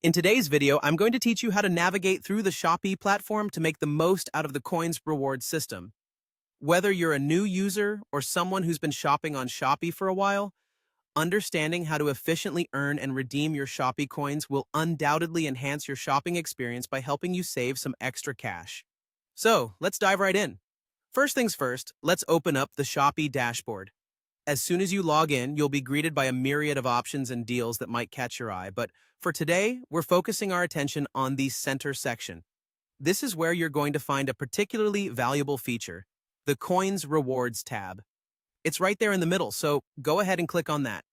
In today's video, I'm going to teach you how to navigate through the Shopee platform to make the most out of the coins reward system. Whether you're a new user or someone who's been shopping on Shopee for a while, understanding how to efficiently earn and redeem your Shopee coins will undoubtedly enhance your shopping experience by helping you save some extra cash. So, let's dive right in. First things first, let's open up the Shopee dashboard. As soon as you log in, you'll be greeted by a myriad of options and deals that might catch your eye, but for today, we're focusing our attention on the center section. This is where you're going to find a particularly valuable feature, the Coins Rewards tab. It's right there in the middle, so go ahead and click on that.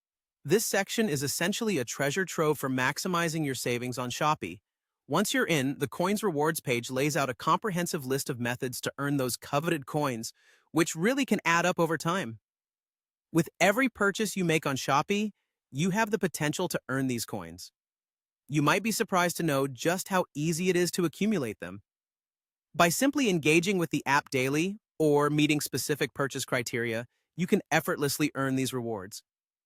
This section is essentially a treasure trove for maximizing your savings on Shopee. Once you're in, the Coins Rewards page lays out a comprehensive list of methods to earn those coveted coins, which really can add up over time. With every purchase you make on Shopee, you have the potential to earn these coins. You might be surprised to know just how easy it is to accumulate them. By simply engaging with the app daily or meeting specific purchase criteria, you can effortlessly earn these rewards.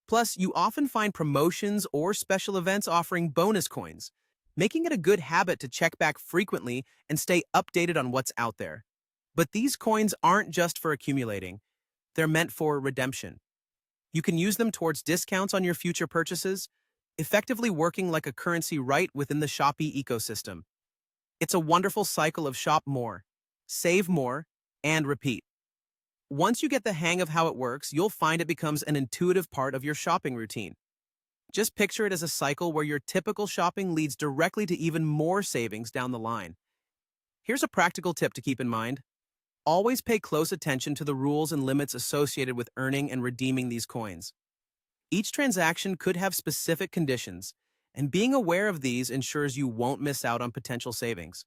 Plus, you often find promotions or special events offering bonus coins, making it a good habit to check back frequently and stay updated on what's out there. But these coins aren't just for accumulating. They're meant for redemption. You can use them towards discounts on your future purchases, effectively working like a currency right within the Shopee ecosystem. It's a wonderful cycle of shop more, save more, and repeat. Once you get the hang of how it works, you'll find it becomes an intuitive part of your shopping routine. Just picture it as a cycle where your typical shopping leads directly to even more savings down the line. Here's a practical tip to keep in mind. Always pay close attention to the rules and limits associated with earning and redeeming these coins. Each transaction could have specific conditions, and being aware of these ensures you won't miss out on potential savings.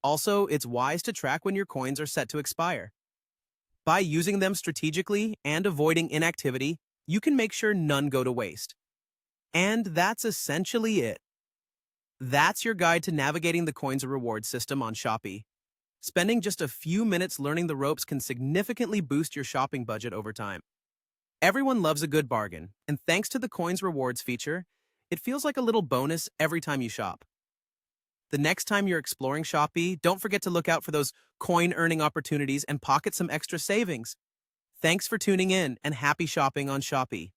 Also, it's wise to track when your coins are set to expire. By using them strategically and avoiding inactivity, you can make sure none go to waste. And that's essentially it. That's your guide to navigating the Coins Reward system on Shopee. Spending just a few minutes learning the ropes can significantly boost your shopping budget over time. Everyone loves a good bargain, and thanks to the Coins Rewards feature, it feels like a little bonus every time you shop. The next time you're exploring Shopee, don't forget to look out for those coin-earning opportunities and pocket some extra savings. Thanks for tuning in, and happy shopping on Shopee.